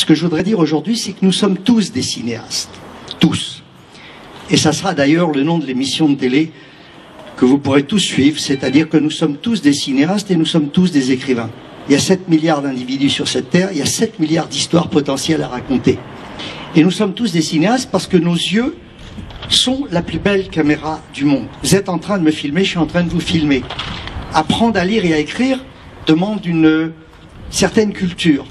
ce que je voudrais dire aujourd'hui, c'est que nous sommes tous des cinéastes. Tous. Et ça sera d'ailleurs le nom de l'émission de télé que vous pourrez tous suivre, c'est-à-dire que nous sommes tous des cinéastes et nous sommes tous des écrivains. Il y a 7 milliards d'individus sur cette terre, il y a 7 milliards d'histoires potentielles à raconter. Et nous sommes tous des cinéastes parce que nos yeux sont la plus belle caméra du monde. Vous êtes en train de me filmer, je suis en train de vous filmer. Apprendre à lire et à écrire demande une certaine culture.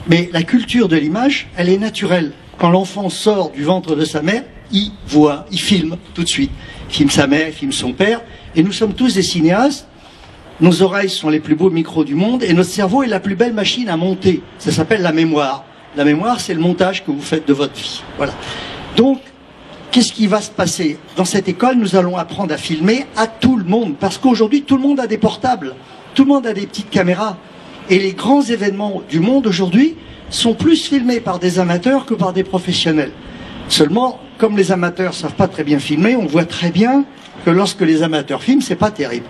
Mais la culture de l'image, elle est naturelle. Quand l'enfant sort du ventre de sa mère, il voit, il filme tout de suite. Il filme sa mère, il filme son père. Et nous sommes tous des cinéastes. Nos oreilles sont les plus beaux micros du monde et notre cerveau est la plus belle machine à monter. Ça s'appelle la mémoire. La mémoire, c'est le montage que vous faites de votre vie. Voilà. Donc, qu'est-ce qui va se passer? Dans cette école, nous allons apprendre à filmer à tout le monde. Parce qu'aujourd'hui, tout le monde a des portables. Tout le monde a des petites caméras. Et les grands événements du monde aujourd'hui sont plus filmés par des amateurs que par des professionnels. Seulement, comme les amateurs savent pas très bien filmer, on voit très bien que lorsque les amateurs filment, c'est pas terrible.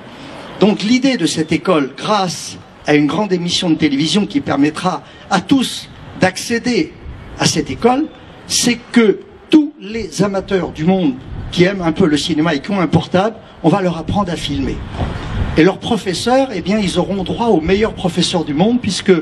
Donc l'idée de cette école, grâce à une grande émission de télévision qui permettra à tous d'accéder à cette école, c'est que tous les amateurs du monde qui aiment un peu le cinéma et qui ont un portable, on va leur apprendre à filmer. Et leurs professeurs, eh bien, ils auront droit aux meilleurs professeurs du monde, puisque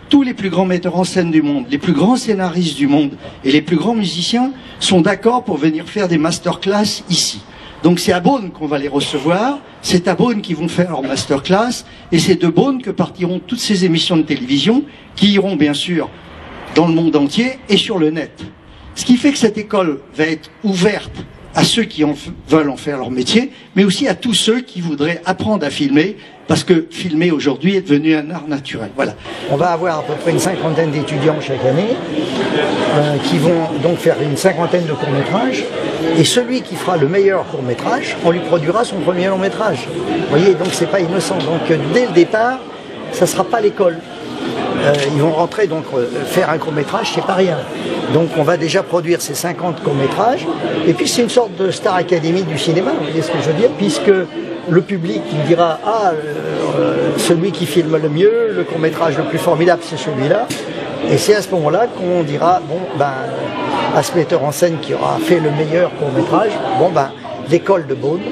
tous les plus grands metteurs en scène du monde, les plus grands scénaristes du monde et les plus grands musiciens sont d'accord pour venir faire des masterclass ici. Donc c'est à Beaune qu'on va les recevoir, c'est à Beaune qu'ils vont faire leur masterclass, et c'est de Beaune que partiront toutes ces émissions de télévision qui iront bien sûr dans le monde entier et sur le net. Ce qui fait que cette école va être ouverte à ceux qui veulent en faire leur métier, mais aussi à tous ceux qui voudraient apprendre à filmer, parce que filmer aujourd'hui est devenu un art naturel. Voilà. On va avoir à peu près une cinquantaine d'étudiants chaque année qui vont donc faire une cinquantaine de courts-métrages, et celui qui fera le meilleur court-métrage, on lui produira son premier long-métrage. Vous voyez, donc c'est pas innocent. Donc dès le départ, ça sera pas l'école. Ils vont rentrer, donc faire un court-métrage, c'est pas rien. Donc on va déjà produire ces 50 courts-métrages, et puis c'est une sorte de Star Academy du cinéma, vous voyez ce que je veux dire, puisque le public il dira celui qui filme le mieux, le court-métrage le plus formidable c'est celui-là, et c'est à ce moment-là qu'on dira bon ben à ce metteur en scène qui aura fait le meilleur court-métrage, bon ben l'école de Beaune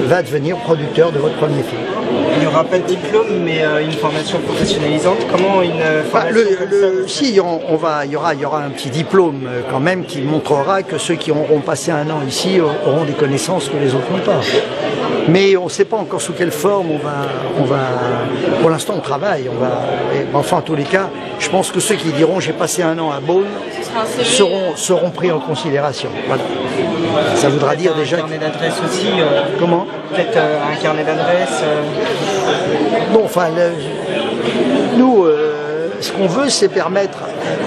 va devenir producteur de votre premier film. Il n'y aura pas de diplôme, mais une formation professionnalisante. Comment une formation si, il y aura un petit diplôme quand même qui montrera que ceux qui auront passé un an ici auront des connaissances que les autres n'ont pas. Mais on ne sait pas encore sous quelle forme on va. Pour l'instant, on travaille. Enfin, en tous les cas, je pense que ceux qui diront j'ai passé un an à Beaune seront pris en considération. Voilà. Ça voudra dire déjà. Un carnet d'adresse aussi. Comment? Peut-être un carnet d'adresse. Bon, enfin, nous, ce qu'on veut, c'est permettre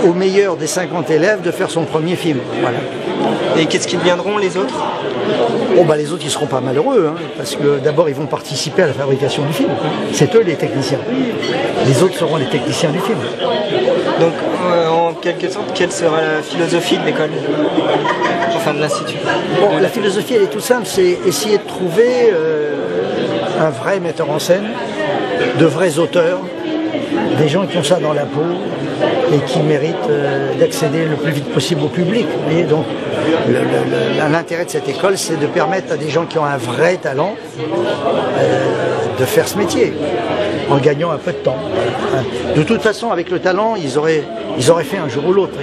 au meilleur des 50 élèves de faire son premier film. Voilà. Et qu'est-ce qu'ils deviendront les autres? Bon, bah, les autres, ils seront pas malheureux, hein, parce que d'abord, ils vont participer à la fabrication du film. C'est eux les techniciens. Les autres seront les techniciens du film. Donc, en quelque sorte, quelle sera la philosophie de l'école? Enfin, de l'institut. Bon, la philosophie, elle est toute simple, c'est essayer de trouver un vrai metteur en scène, de vrais auteurs, des gens qui ont ça dans la peau et qui méritent d'accéder le plus vite possible au public. Vous voyez, donc l'intérêt de cette école, c'est de permettre à des gens qui ont un vrai talent de faire ce métier en gagnant un peu de temps. De toute façon, avec le talent, ils auraient fait un jour ou l'autre.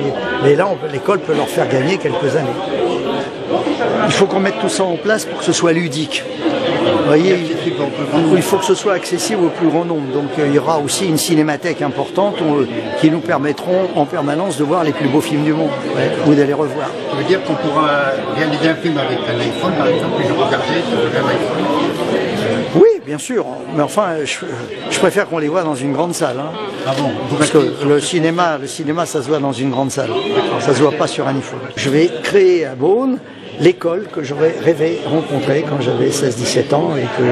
Mais là, l'école peut leur faire gagner quelques années. Il faut qu'on mette tout ça en place pour que ce soit ludique. Vous voyez, il faut que ce soit accessible au plus grand nombre. Donc il y aura aussi une cinémathèque importante qui nous permettront en permanence de voir les plus beaux films du monde, ou d'aller revoir. Ça veut dire qu'on pourra réaliser un film avec un iPhone, par exemple, et le regarder sur un iPhone? Oui, bien sûr. Mais enfin, je préfère qu'on les voit dans une grande salle. Hein. Ah bon? Parce que le cinéma, ça se voit dans une grande salle. Ça se voit pas sur un iPhone. Je vais créer à Beaune l'école que j'aurais rêvé rencontrer quand j'avais 16-17 ans et que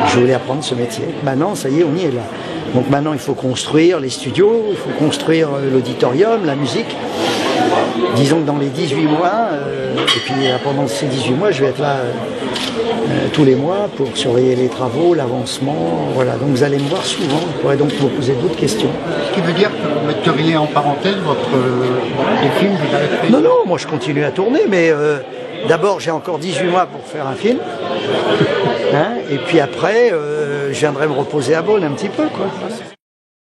je voulais apprendre ce métier. Maintenant, ça y est, on y est là. Donc maintenant, il faut construire les studios, il faut construire l'auditorium, la musique. Disons que dans les 18 mois, et puis pendant ces 18 mois, je vais être là tous les mois pour surveiller les travaux, l'avancement. Voilà, donc vous allez me voir souvent, vous pourrez donc me poser d'autres questions. Ce qui veut dire que vous metteriez en parenthèse les films que vous avez fait? Non, non, moi je continue à tourner, mais d'abord j'ai encore 18 mois pour faire un film. Hein, et puis après, je viendrai me reposer à Beaune un petit peu, quoi.